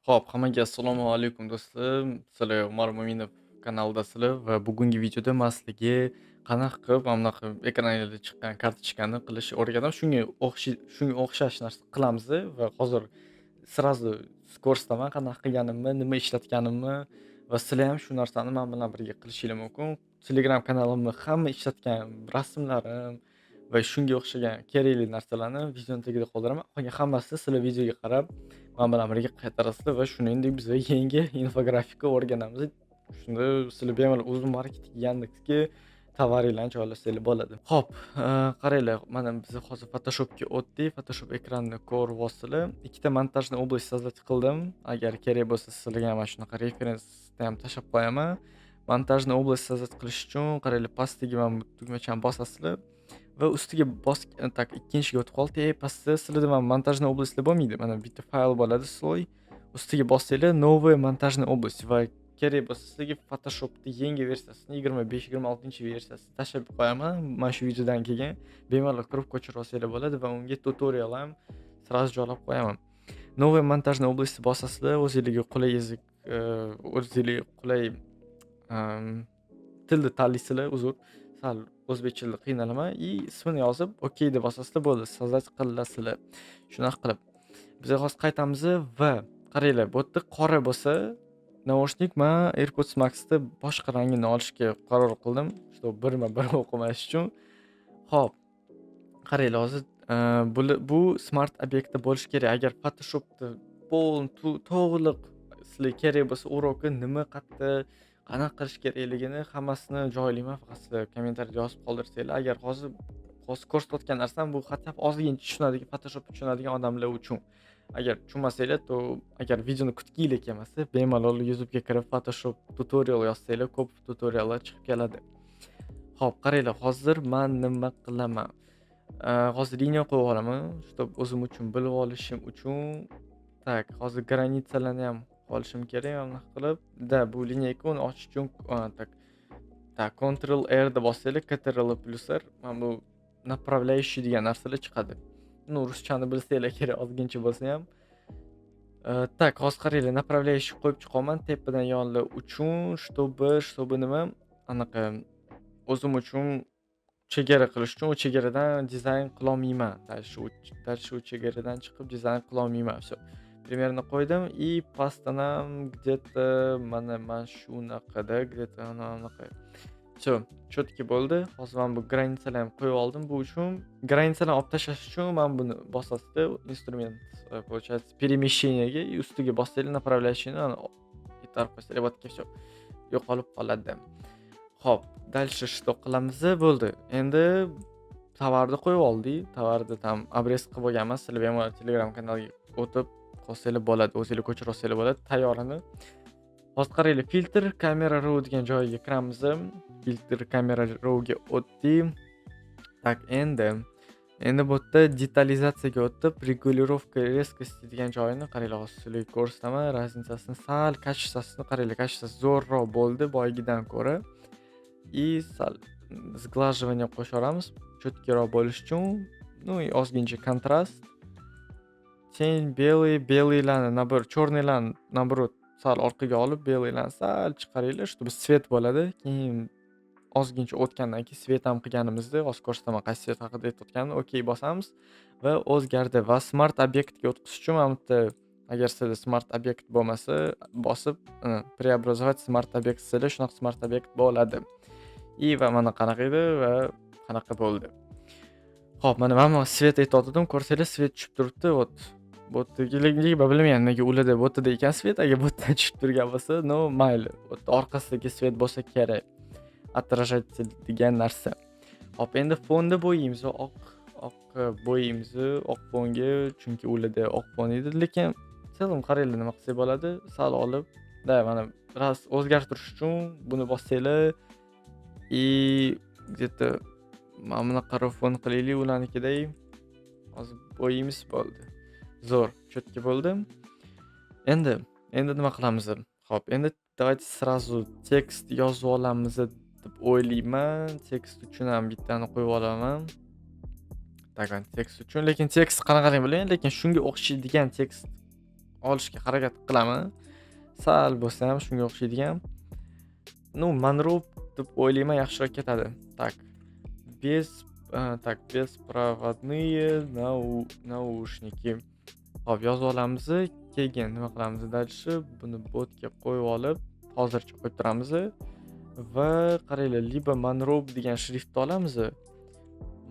Xo'p, hammaga assalomu alaykum do'stlar. Sizlar Umar Mo'minov kanalidasizlar va bugungi videoda men sizlarga qanaqa qilib mana bunaqa ekraningizda chiqqan kartochkani qilish o'rgataman. Shunga o'xshash narsa qilamiz va hozir srazu ko'rsataman qanaqa qilganimni, nima ishlatganimni va sizlar ham shu narsani men bilan birga qilishinglar mumkin. Telegram kanalimni hamma ishlatgan rasmlarim va shunga o'xshagan kerakli narsalarni videoning tagida qoldiraman. Qolgan hammasini sizlar videoga qarab men bilan birga qaytarasizlar va shuningdek biz yangi infografika o'rganamiz. Shunda sizlar bemalol Uzum Marketing Yandexga tovaringlarni joylasanglar bo'ladi. Xo'p, qaranglar, mana biz hozir Photoshopga o'tdik. Photoshop ekranini ko'ryapsizlar. Ikkita montajni oblast sozdать qildim. Agar kerak bo'lsa sizlarga mana shunaqa referensni ham tashlab qo'yaman. Montajni oblast sozdать qilish uchun qaranglar, pastiga mana bu tugmachani bosasizlar va ustiga tak ikkinchiga o'tib qoldi. Pastda sizlarda mana montajni oblastlar bo'lmaydi. Mana bitta fayl bo'ladi, sloy. Ustiga bossanglar новая montajniy oblast va kerak bo'lsa sizlarga Photoshopni yangi versiyasini 25-26-versiyasini tashlab qo'yaman. Mana shu videodan keyin bemalol kirib ko'chirib olsanglar bo'ladi va unga tutorial ham sразу joylab qo'yaman. Новая montajniy oblastni bosasizlar, o'zingizga qulay yoziq, o'zingizga qulay tilni tanlaysizlar, uzr. Sal o'zbek tilida qiynalaman ismini yozib OK deb bosasizlar bo'ldi. Sozdать qilasizlar. Shunaqa qilib biz hozir qaytamiz va qaranglar, bu yerda qora bo'lsa naushnik, men AirPods Max'da boshqa rangini olishga qaror qildim, чтобы birma-bir o'qimash uchun. Xo'p, qaranglar, hozir bu smart obyektda bo'lishi kerak. Agar Photoshopda to'liq sizlarga kerak bo'lsa urokni nima qayerda qanaqa qilish kerakligini hammasini joylayman. Faqat sizlar kommentariyada yozib qoldirsanglar. Agar hozir ko'rsatayotgan narsam bu hatto ozgina tushunadigan, Photoshopni tushunadigan odamlar uchun. Agar tushunmasanglar, agar videoni kutginglar kelmasa, bemalol YouTube'ga kirib Photoshop tutorial yozsanglar, ko'p tutoriallar chiqib keladi. Xo'p, qaranglar, hozir men nima qilaman? Hozir liniya qo'yib olaman, чтобы o'zim uchun bilib olishim uchun. Tak, hozir granitsalarni ham olishim kerak mana qilib. Bu liniyaga ochish uchun tak Ctrl R deb bossanglar, Ctrl plus R, mana bu направляющий degan narsalar chiqadi. Ruschani bilsanglar kerak ozgincha bo'lsa ham. Tak, hozir qaranglar, направляющий qo'yib chiqaman tepadan yonlar uchun, чтобы nima anaqa o'zim uchun chegara qilish uchun, u chegaradan dizayn qila olmayman. Shu chegaradan chiqib dizayn qila olmayman. Всё. Примерно qo'ydim pastdan ham где-то mana shunaqada, где-то anaqa. Всё, chotki bo'ldi. Hozir men bu granitsalarni qo'yib oldim. Bu uchun granitsalarni olib tashlash uchun men buni bosasizlar, instrument, получается, перемещениеga ustiga bossanglar, направляющийni itarib qo'ysanglar, вот всё. Yo'qolib qoladi. Xo'p, dальше что qilamiz? Bo'ldi. Endi tovarni qo'yib oldik. Tovarni tam обрез qilib bo'lganman. Sizlar ham Telegram kanaliga o'tib qolsanglar bo'ladi, o'zingizlar ko'chirib olsanglar bo'ladi tayyorini. Hozir qaranglar, filtr kamera raw degan joyiga kiramiz. Filtr kamera rawga o'tdik. Tak, endi bu yerda detalizatsiyaga o'tib, regulировка резкости degan joyini qaranglar, hozir sizlarga ko'rsataman. Razницасini sal kachesasini qaranglar, kachesasi zo'rroq bo'ldi boyagidan ko'ra. Sal сглаживание qo'shamiz, chotkiroq bo'lish uchun. И ozgincha kontrast. Sen beliylarni, черныйlarni наоборот sal orqaga olib, beliylarni sal chiqaringlar, чтобы svet bo'ladi. Keyin ozgincha o'tgandan keyin svet ham qilganimizda, hozir ko'rsataman qaysi svet haqida aytayotganimni. OK bosamiz va o'zgardi va smart obyektga o'tkazish uchun mana bu yerda agar sizda smart obyekt bo'lmasa, bosib преобразовать smart obyekt sizda shunaqa smart obyekt bo'ladi. Va mana qanaqa edi va qanaqa bo'ldi. Xo'p, mana men svet aytdim, ko'rsanglar svet tushib turibdi. Bu yerdagiga bilmayman nega ulada bu yerda ekan svet, agar bu yerdan tushib turgan bo'lsa, mayli. Bu yerda orqasidagi svet bo'lsa kerak. Отражатель degan narsa. Hop, endi fonni bo'yaymiz. Oq bo'yaymiz, oq fonga, chunki ulada oq fon edi, lekin selim qaranglar nima qilsak bo'ladi. Sal olib, mana biroz o'zgartirish uchun buni bossanglar где-то mana bunaqa fon qilaylik ularnikiday. Hozir bo'yaymiz bo'ldi. Zo'r, chotki bo'ldi. Endi nima qilamiz? Xo'p, endi давайте сразу tekst yozib olamiz deb o'ylayman. Tekst uchun ham bittani qo'yib olaman. Tekst uchun, lekin tekst qanaqaligini bilmayman, lekin shunga o'xshaydigan tekst olishga harakat qilaman. Sal bo'lsa ham shunga o'xshaydigan. Manrop deb o'ylayman yaxshiroq ketadi. Так, bespроводные наушники. Hop, yozib olamiz. Keyin nima qilamiz? Dальше buni botga qo'yib olib, hozircha qo'yib turamiz va qaranglar, liba Manrop degan shriftni olamiz.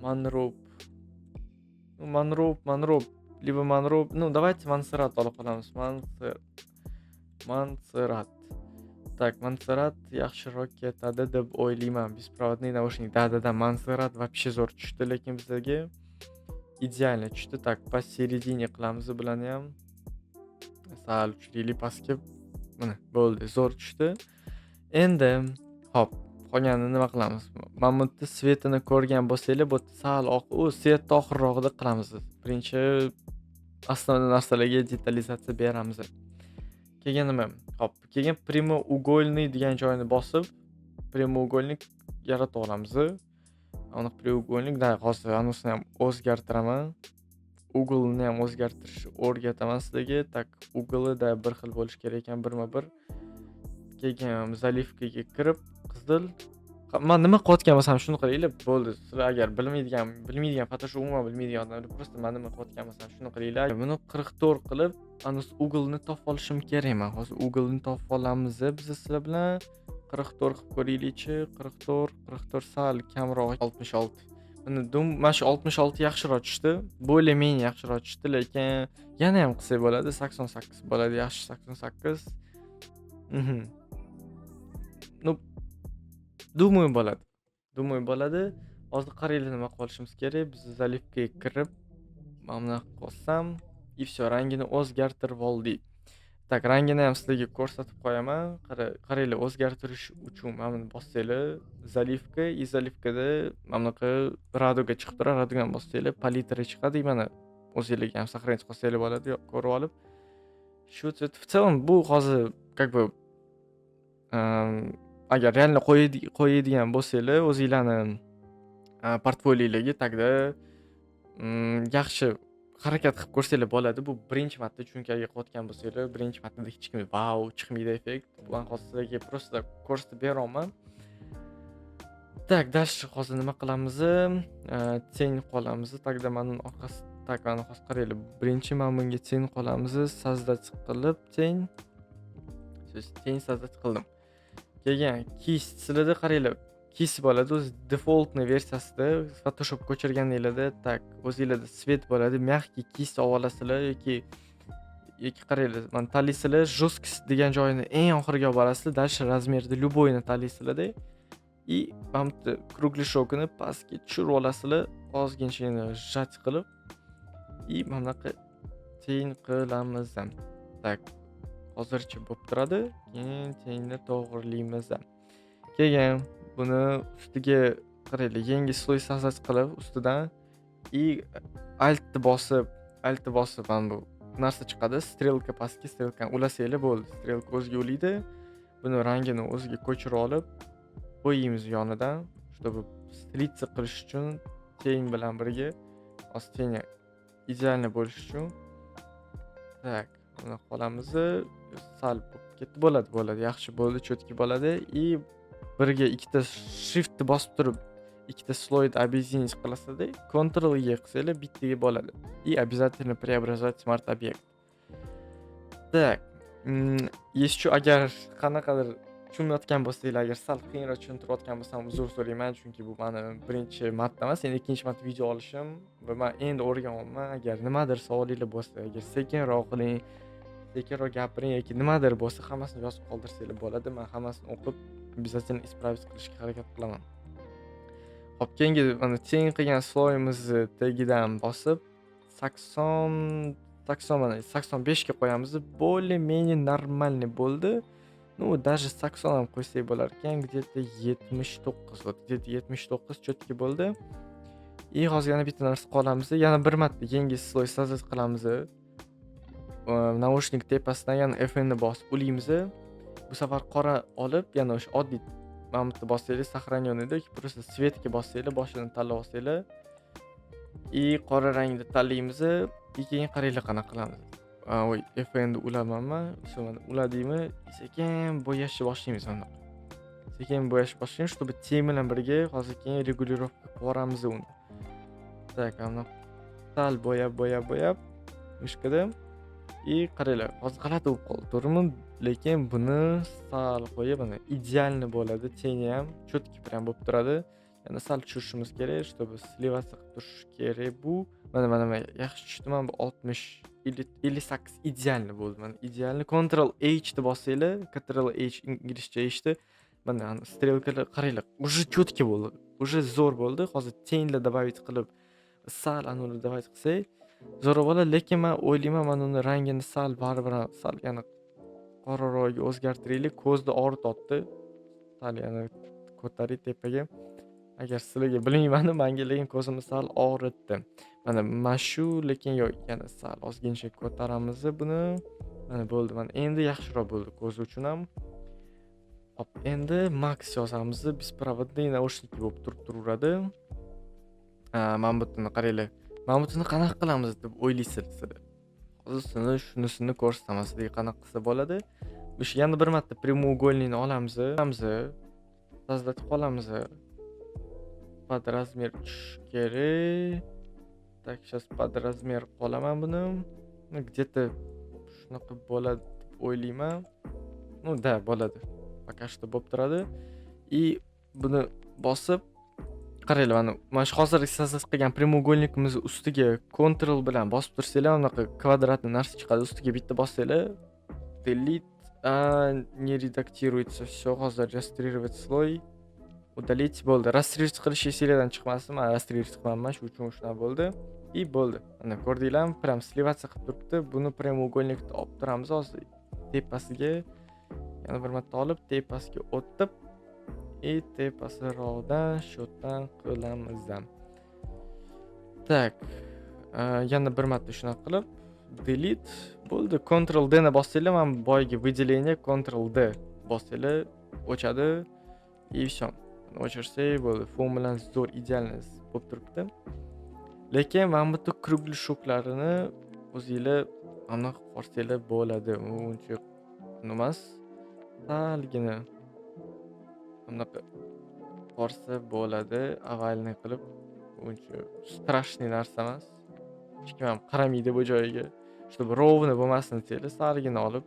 Manrop, liba Manrop. Давайте Montserrat olib qolamiz. Montserrat. Так, Montserrat yaxshiroq ketadi deb o'ylayman. Bespроводный наушник. Da, Montserrat вообще zo'r tushdi, lekin bizga ideально tushdi. Так, посередине qilamiz bularni ham. Sal uchli pastga. Mana, bo'ldi, zo'r tushdi. Endi, hop, qolganini nima qilamiz? Mana bu svetini ko'rgan bo'lsanglar, bu sal svetni oxirrog'ida qilamiz. Birinchi основной narsalarga detalizatsiya beramiz. Keyin nima? Hop, keyin прямоугольный degan joyini bosib, прямоугольник yaratib olamiz. Uni прямоугольник hozir anusini ham o'zgartiraman. Uglni ham o'zgartirishni o'rgataman sizlarga. Tak, uglida bir xil bo'lish kerak ekan, birma-bir. Keyin zalivkaga kirib, qizil. Men nima qilayotgan bo'lsam shuni qilinglar, bo'ldi. Sizlar agar bilmaydigan Photoshop umuman bilmaydigan odamlar просто men nima qilayotgan bo'lsam shuni qilinglar. Buni 44 qilib, anus uglni topib olishim kerak. Men hozir uglni topib olamiz biz sizlar bilan. 44 qilib ko'raylikchi. 44 sal kamroq 66. Mana shu 66 yaxshiroq tushdi. Более-менее yaxshiroq tushdi, lekin yana ham qilsak bo'ladi. 88 bo'ladi, yaxshi 88. Думаю bo'ladi. Hozir qaranglar nima qilib olishimiz kerak. Biz zalivkaga kirib, mana bunaqa qilsam, и всё, rangini o'zgartirib oldik. Tak, rangini ham sizlarga ko'rsatib qo'yaman. Qaranglar, o'zgartirish uchun mana buni bossanglar, zalivka, zalivkada mana bunaqa raduga chiqib turadi. Radugani bossanglar, palitra chiqadi. Mana o'zingizlarga ham сохранить qilsanglar bo'ladi, ko'rib olib. Shu цвет. В целом bu hozir как бы agar realni qo'yadigan bo'lsanglar, o'zingizlarni portfoliolarga tagda yaxshi harakat qilib ko'rsanglar bo'ladi. Bu birinchi marta, chunki agar qilayotgan bo'lsanglar, birinchi martada hech kim vau chiqmaydi effekt. Men hozir sizlarga просто ko'rsatib beraman. Tak, dальше hozir nima qilamiz? Teng qolamiz. Tagda mana orqasi, tak, mana hozir qaranglar. Birinchi mana bunga teng qolamiz. Создать qilib teng. Teng создать qildim. Keyin kist sizlarda qaranglar. Kist bo'ladi, o'z defaultni versiyasida Photoshop ko'chirganinglarda, tak, o'zingizlarda svet bo'ladi. Mягкий kist olasizlar yoki qaranglar, mana tanlaysizlar, жесткость degan joyini eng oxiriga olib borasizlar. Dальше razmerni любойni tanlaysizlar-da. И mana bu кругляшокni pastga tushirib olasizlar, ozginchagina shat qilib. И mana bunaqa teng qilamiz. Tak, hozircha bo'lib turadi. Keyin tengni to'g'rilaymiz. Keyin buni ustiga qaranglar, yangi sloy sozdать qilib ustidan и alt bosib mana bu narsa chiqadi. Strelka pastga, strelkani ulasanglar bo'ldi. Strelka o'ziga ulaydi. Buni rangini o'ziga ko'chirib olib qo'yamiz yonidan, чтобы slitsa qilish uchun teng bilan birga, hozir tengi idealni bo'lish uchun. Tak, buni qolamiz. Sal ketdi, bo'ladi, yaxshi bo'ldi, cho'tki bo'ladi. И birga ikkita shiftni bosib turib, ikkita sloyni объединить qilasizda, Ctrl E qilsanglar bittaga bo'ladi. И обязательно преобразовать smart объект. Так, еще agar qanaqadir tushunmayotgan bo'lsanglar, agar sal qiyinroq tushuntirayotgan bo'lsam, uzr so'rayman, chunki bu meni birinchi marta emas, endi ikkinchi marta video olishim va men endi o'rganyapman. Agar nimadir savolinglar bo'lsa, agar sekinroq qiling, sekinroq gapiring yoki nimadir bo'lsa, hammasini yozib qoldirsanglar bo'ladi. Men hammasini o'qib, обязательно исправить qilishga harakat qilaman. Hop, keyingi mana teng qilgan sloyimizni tagidan bosib 85 ga qo'yamiz. Более-менее нормальный bo'ldi. Даже 80 ham qo'ysak bo'lar ekan, где-то 79. Вот, где-то 79 cho'tki bo'ldi. И hozir yana bitta narsa qolamiz. Yana bir marta yangi sloy sozdать qilamiz. Naushnik tepasidan yana FN ni bosib ulaymiz. Bu safar qora olib, yana o'sha oddiy mamutni bossanglar, сохранённыйda yoki просто svetga bossanglar, boshini tanlab olsanglar, и qora rangni tanlaymiz. Keyin qaranglar qanaqa qilamiz. voy endi ulamanmi? Mana uladikmi? Sekin bo'yashni boshlaymiz mana. Sekin bo'yashni boshlaymiz, чтобы teng bilan birga hozir keyin regulirovka qilib yuboramiz uni. Так, mana sal bo'yab mishkada. Qaranglar, hozir g'alati bo'lib qoldi, to'g'rimi? Lekin buni sal qo'yib, mana idealniy bo'ladi. Tengi ham cho'tki bilan bo'lib turadi. Yana sal tushirishimiz kerak, чтобы sливаться qilib turishi kerak bu. Mana yaxshi tushdimi? Bu 60, 58 idealniy bo'ldi. Mana idealniy. Ctrl H deb bossanglar, Ctrl H inglizcha eshitdi. Mana strelkalar qaranglar, уже cho'tki bo'ldi. Уже zo'r bo'ldi. Hozir tenglar добавить qilib, sal anuni добавить qilsak zo'r bo'ladi, lekin men o'ylayman, mana uni rangini sal baribir sal yana qorarog'iga o'zgartiraylik. Ko'zni og'rityapti. Sal yana ko'taring tepaga. Agar sizlarga bilmayman, menga lekin ko'zimni sal og'ritdi. Mana shu, lekin yo'q, yana sal ozgincha ko'taramiz buni. Mana bo'ldi. Mana endi yaxshiroq bo'ldi ko'z uchun ham. Hop, endi max yozamiz. Беспроводный наушники bo'lib turaveradi. Mana bu yerni qaranglar. Mana buni qanaqa qilamiz deb o'ylaysizlar. Hozir shunisini ko'rsataman sizlarga qanaqa qilsa bo'ladi. O'sha yana bir marta прямоугольникni olamiz. Sozdать qolamiz. Под размер kerak. Так, сейчас под размер qolaman buni. Где-то shunaqa bo'ladi deb o'ylayman. Da, bo'ladi. Пока что bo'lib turadi. Buni bosib qaranglar, mana shu hozir sozdать qilgan прямоугольникimiz ustiga Ctrl bilan bosib tursanglar, unaqa kvadratli narsa chiqadi. Ustiga bitta bossanglar, delete, не редактируется. Всё, hozir растрировать слой, удалить bo'ldi. Растрировать qilish seriyadan chiqmasin. Men растрировать qilmayman, shu uchun shunaqa bo'ldi. Bo'ldi. Mana ko'rdinglarmi? Prям sливаться qilib turibdi. Buni прямоугольникni olib turamiz hozir tepasiga. Yana bir marta olib tepasiga o'tib, tepasiroqdan shotdan qilamiz. Tak, yana bir marta shunaqa qilib delete bo'ldi. Ctrl D ni bossanglar, mana boyagi выделение Ctrl D bossanglar o'chadi. Всё. O'chirsak bo'ldi. Fon bilan zo'r idealniy bo'lib turibdi. Lekin mana bu krugliy shoklarini o'zinglar aniq qo'rsanglar bo'ladi. Uncha emas. Salgina bunaqa qorsa bo'ladi. Avvalni qilib, uncha strashniy narsa emas. Hech kim ham qaramaydi bu joyiga. Чтобы ровно bo'lmasin desanglar, salgina olib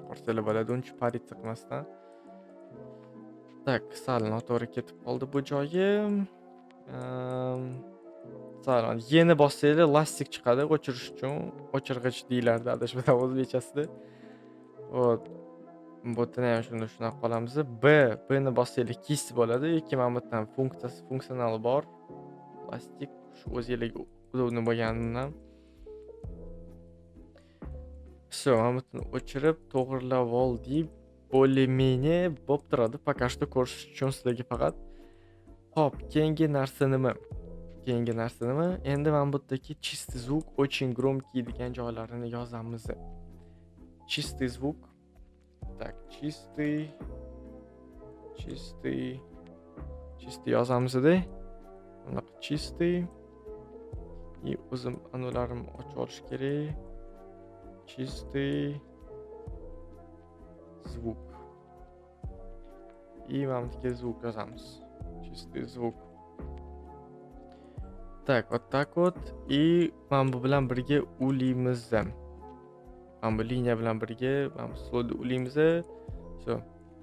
qo'rsanglar bo'ladi. Uncha politsiya qilmasdan. Tak, sal noto'g'ri ketib qoldi bu joyi. Sal yeni bossanglar lastik chiqadi o'chirish uchun. O'chirg'ich deyiladi adashmasam o'zbekchasida. Hop. Bu yerda ham shunaqa qolamiz. B ni bossanglar kist bo'ladi. Yoki mana bu yerdan funksional bor. Plastik shu o'zingizga udobni bo'lganidan. Всё, mana bu yerdan o'chirib to'g'rilab oldik. Более-менее bo'lib turadi. Пока что ko'rish uchun sizlarga faqat. Hop, keyingi narsa nima? Endi mana bu yerdagi чистый звук, очень громкий degan joylarini yozamiz. Чистый звук. Так, чистый yozamiz-da. Bunaqa чистый. O'zim anularimni ochib olish kerak. Чистый звук. Mana bu yerga звук yozamiz. Чистый звук. Так, вот так вот. Mana bu bilan birga ulaymiz. Mana bu liniya bilan birga mana bu slodi ulaymiz. Всё,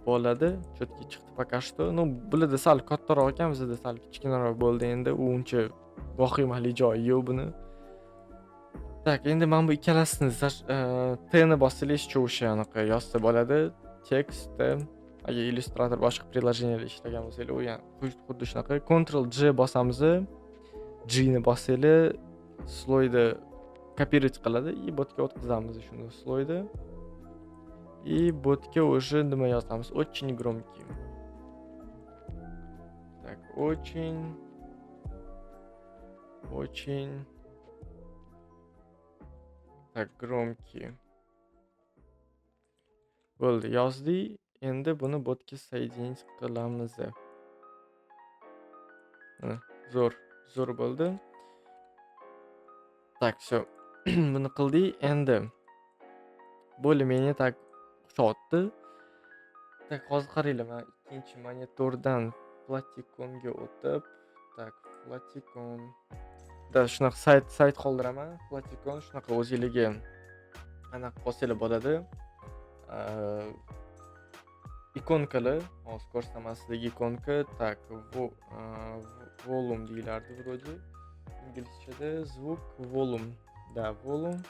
bo'ladi. Cho'tki chiqdi пока что. Bularda sal kattaroq ekan, bizda sal kichkinaroq bo'ldi endi. Uncha vahimali joyi yo'q buni. Tak, endi mana bu ikkalasini T ni bossanglar o'sha anaqa yozsa bo'ladi. Text. Agar Illustrator boshqa приложениyalar ishlagan bo'lsanglar, u ham xuddi shunaqa. Ctrl J bosamiz. G ni bossanglar sloyni kopировать qiladi. Bu yerga o'tkazamiz shuni sloyni. Bu yerga уже nima yozamiz? Очень громкий. Так, очень так громкий. Bo'ldi, yozdik. Endi buni botga соединить qilamiz. Zo'r bo'ldi. Так, всё. buni qildik. Endi более-менее tak o'xshatdi. Tak, hozir qaranglar, men ikkinchi monitordan Flaticonga o'tib, tak, Flaticon da shunaqa sayt qoldiraman. Flaticon shunaqa o'zingizga anaqa qilsanglar bo'ladi. Ikonkali, hozir ko'rsataman sizlarga ikonka. Tak, volume deyilardi вроде. Inglizchada звук volume. Da, volume.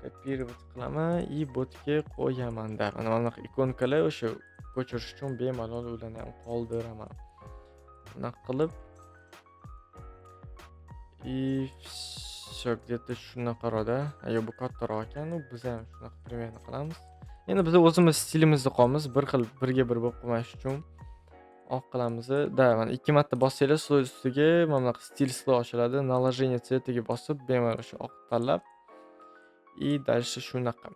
Kopировать qilaman и botga qo'yaman-da. Mana bunaqa ikonkalar o'sha ko'chirish uchun bemalol ularni ham qoldiraman. Bunaqa qilib и всё, где-то shunaqaroqda. Ayo, bu kattaroq ekan, biz ham shunaqa примерно qilamiz. Endi biz o'zimiz stilimizda qolamiz, bir xil birga bir bo'lib qolmash uchun oq qilamiz. Da, mana 2 marta bossanglar slide ustiga mana bunaqa stil slov ochiladi. Наложение цветiga bosib, bemalol shu oq tanlab и дальше shunaqa.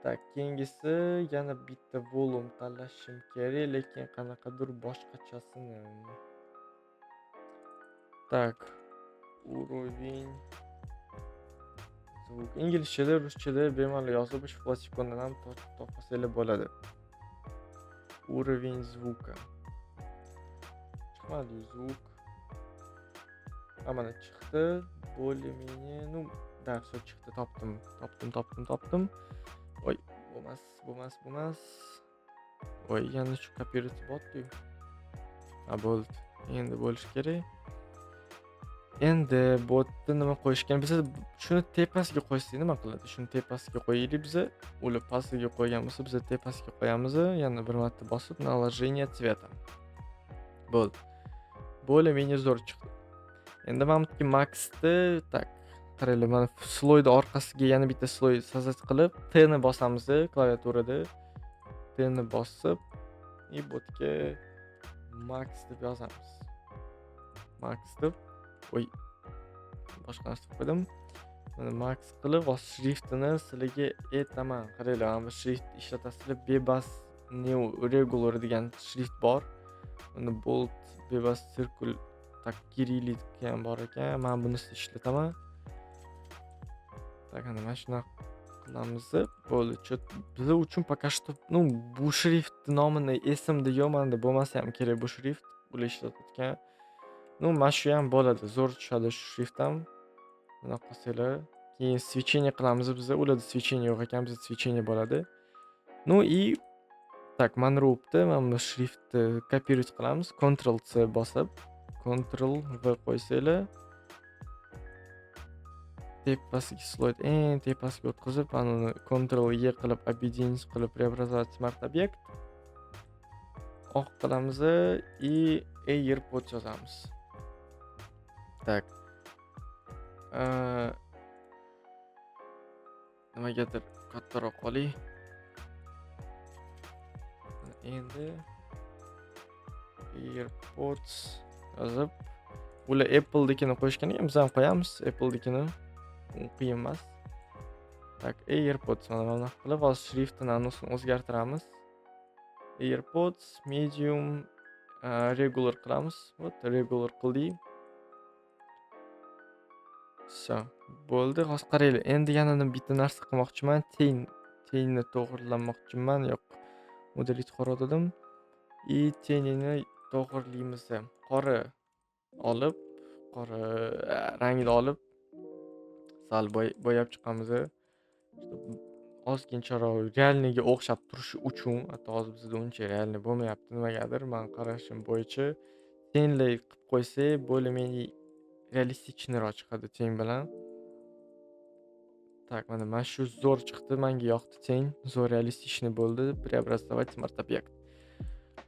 Так, keyingisi yana bitta volume tanlashim kerak, lekin qanaqadir boshqachasini. Так, уровень звук. Inglizchada, ruschada bemalol yozib, shu Flaticondan ham topsanglar bo'ladi. Уровень звука. Chiqmadi звук. Mana chiqdi. Более-менее, ну, da, всё chiqdi, topdim. Oy, bo'lmas. Oy, yana shu kopировать botdi. Bo'ldi. Endi bo'lishi kerak. Endi botni nima qo'yishgan? Biz shuni tepasiga qo'ysak nima qiladi? Shuni tepasiga qo'yaylik biz. Ular pastiga qo'ygan bo'lsa, biz tepasiga qo'yamiz. Yana bir marta bosib, наложение цвета. Bo'ldi. Более-менее zo'r chiqdi. Endi mana bu maxni, tak, qaranglar, mana slowni orqasiga yana bitta slow sozdать qilib, T ni bosamiz klaviaturada. T ni bosib, и botga max deb yozamiz. Max deb, oy, boshqa narsa qo'ydim. Mana max qilib, o'z shriftini sizlarga aytaman. Qaranglar, mana bu shrift ishlatasizlar. Bebas new regular degan shrift bor. Uni bold, bebas circle, tak, kirilik ham bor ekan. Men buni ishlataman. Так, mana shunaqa qilamiz. Bo'ldi. Biz uchun пока что, ну, bu shrift nomini esimda yo'q, menda bo'lmasa ham kerak bu shrift. Bular ishlatayotgan. Ну, mana shu ham bo'ladi. Zo'r tushadi shu shrift ham. Bunaqa qilsanglar. Keyin свечение qilamiz biz. Ularda свечение yo'q ekan, bizda свечение bo'ladi. Ну и tak, mana robni, mana bu shriftni kopировать qilamiz. Ctrl C bosib, Ctrl V qo'ysanglar. Tepasiga slide tepasiga o'tkazib, uni Ctrl E qilib, объединить qilib, преобразовать smart obyekt. Oq qilamiz и AirPods yozamiz. Tak. Nimagadir kattaroq qoling. Endi AirPods yozib, ular Apple'nikini qo'yishgan ekan, biz ham qo'yamiz Apple'nikini. Qiyin emas. Tak, AirPods mana bunaqa qilib, hozir shriftini anusini o'zgartiramiz. AirPods medium regular qilamiz. Вот, regular qildik. Всё, bo'ldi. Hozir qaranglar, endi yana bitta narsa qilmoqchiman. Tengni to'g'rilamoqchiman. Yo'q, modelit qora dedim. И tengini to'g'rilaymiz. Qora rangni olib sal bo'yab chiqamiz. Ozgincharoq realniga o'xshab turishi uchun, hatto hozir bizda uncha realni bo'lmayapti nimagadir. Men qarashim bo'yicha tengli qilib qo'ysak, более-менее realistichniroq chiqadi teng bilan. Tak, mana shu zo'r chiqdi, menga yoqdi teng, zo'r realistichni bo'ldi. Преобразовать smart obyekt.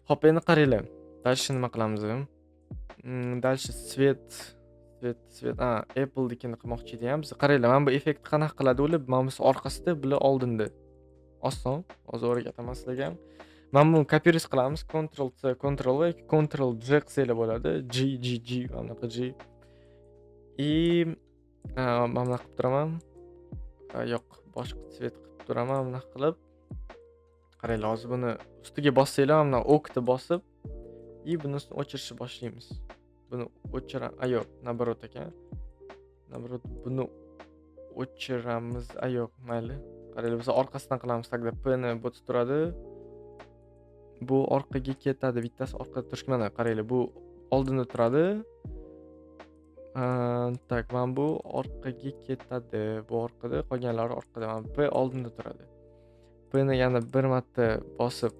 Xo'p, endi qaranglar. Dальше nima qilamiz? Dальше цвет, Apple'nikini qilmoqchi edim. Biz qaranglar, mana bu effekt qanaqa qiladi ular? Mana bu orqasida, bular oldinda. Oson, hozir o'rgataman sizlarga ham. Mana buni kopировать qilamiz. Ctrl C, Ctrl V, Ctrl J qilsanglar bo'ladi. G, mana bunaqa G. И mana bunaqa qilib turaman. Yo'q, boshqa цвет qilib turaman, bunaqa qilib. Qaranglar, hozir buni ustiga bossanglar, mana o'kni bosib, и buni o'chirishni boshlaymiz. Buni o'chiraman. Yo'q, наоборот ekan. Наоборот, buni o'chiramiz. Yo'q, mayli. Qaranglar, biz orqasidan qilamiz tagda. P ni botib turadi. Bu orqaga ketadi. Bittasi orqada turishi, mana qaranglar, bu oldinda turadi. Tak, mana bu orqaga ketadi. Bu orqada, qolganlari orqada. Mana P oldinda turadi. P ni yana bir marta bosib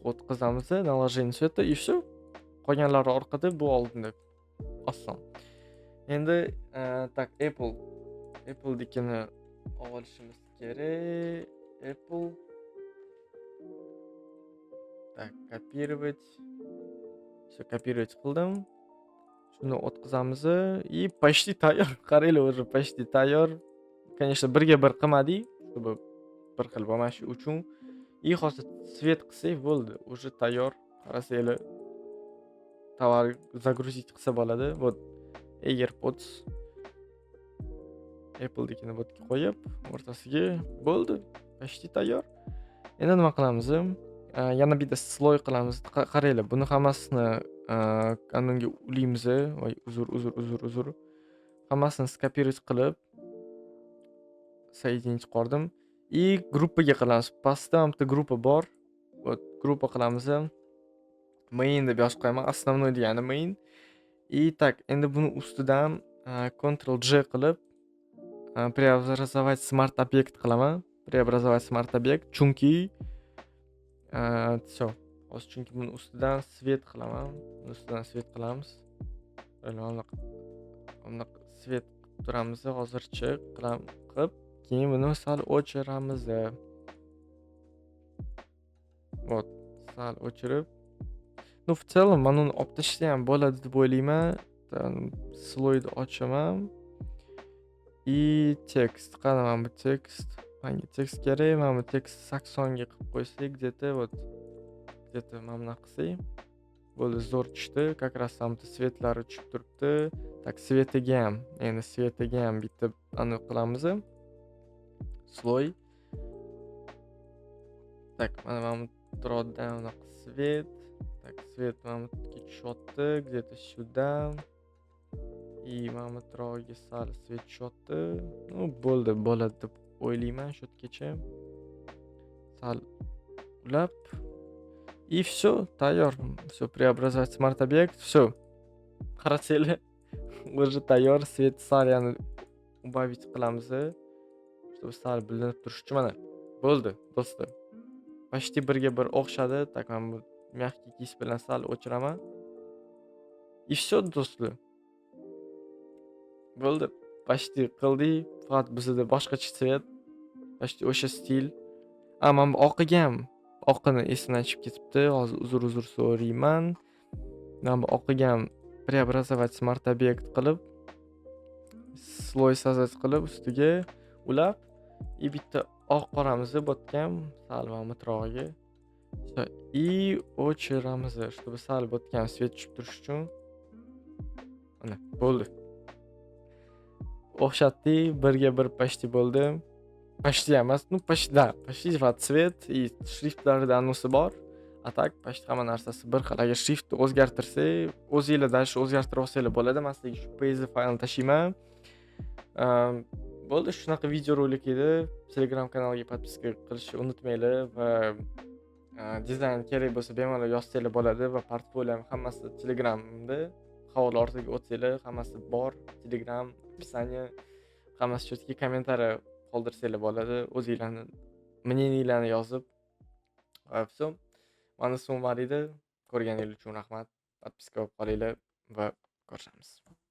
o'tkazamiz. Наложение света и всё. Qolganlari orqada, bu oldinda. Oson. Endi tak, Apple'nikini olishimiz kerak. Apple. Так, копировать. Всё, копировать qildim. Shuni o'tkazamiz и почти tayyor. Qaranglar, уже почти tayyor. Конечно, birga bir qilmadik, чтобы bir xil bo'lmashi uchun. И hozir svet qilsak bo'ldi, уже tayyor. Qarasanglar, tovar загрузить qilsa bo'ladi. Вот AirPods. Apple'nikini bu yerga qo'yib, o'rtasiga bo'ldi. Почти tayyor. Endi nima qilamiz? Yana bitta sloy qilamiz. Qaranglar, buni hammasini kanonga ulaymiz. Voy, uzr. Hammasini skopировать qilib соединить qildim. И gruppaga qilamiz. Pastda ham bitta gruppa bor. Вот, gruppa qilamiz. Main deb yozib qo'yaman. Основной degani main. И так, endi buni ustidan Ctrl-J qilib преобразовать smart obyekt qilaman. Преобразовать smart obyekt, chunki всё. Hozir chunki buni ustidan svet qilaman. Buni ustidan svet qilamiz. Uni svet qilib turamiz. Hozircha qilib, keyin buni sal o'chiramiz. Вот, sal o'chirib. Ну, в целом, mana uni olib tashlasa ham bo'ladi deb o'ylayman. Sloyni ochaman. И tekst. Qani mana bu tekst. Menga tekst kerak. Mana bu tekst 80 ga qilib qo'ysak, где-то вот, где-то mana bunaqa qilsak, bo'ldi, zo'r tushdi. Как раз ham svetlari tushib turibdi. Так, svetiga ham, endi svetiga ham bitta aniq qilamiz. Sloy. Так, mana bu turadigan unaqa svet. Так, свет mana bu yerga tushyapti, где-то сюда. И mana bu turog'iga sal svet tushyapti. Ну, bo'ldi deb o'ylayman shu yergacha. Sal ulab. И всё, tayyor. Всё, преобразовать smart obyekt. Всё. Qarasanglar, уже tayyor. Svet sal yana убавить qilamiz, чтобы sal bilinib turishi. Mana bo'ldi, do'stlar. Почти birga bir o'xshadi. Так, mana bu мягкий kis bilan sal o'chiraman. И всё, do'stlar. Bo'ldi. Почти qildik. Faqat bizda boshqacha svet. Почти o'sha stil. Mana bu oqiga ham, oqini esimdan chiqib ketibdi. Hozir uzr so'rayman. Mana bu oqiga ham преобразовать smart obyekt qilib, sloy sozdать qilib, ustiga ulab, и bitta oq qoramiz botgan sal mana bu turog'iga. И o'chiramiz, чтобы sal botgan svet tushib turishi uchun. Mana bo'ldi. O'xshatdik, birga bir почти bo'ldi. Почти emas, ну почти, да, почти va svet и shriftlarida anisi bor. Atak, почти hamma narsasi bir xil. Agar shriftni o'zgartirsak, o'zingizlar dashni o'zgartirib olsanglar bo'ladi. Men sizga shu PSD faylni tashlayman. Bo'ldi, shunaqa videorolik edi. Telegram kanaliga podpiska qilishni unutmanglar va dizayn kerak bo'lsa bemalol yozsanglar bo'ladi va portfolio ham hammasi Telegramda. Havola ortiga o'tsanglar, hammasi bor. Telegram, описание, hammasi chetga kommentariy qoldirsanglar bo'ladi. O'zingizlarni мнениеңlarni yozib. Всё. Mana ismim Umar edi. Ko'rganingiz uchun rahmat. Podpiska qilib qolinglar va ko'rishamiz.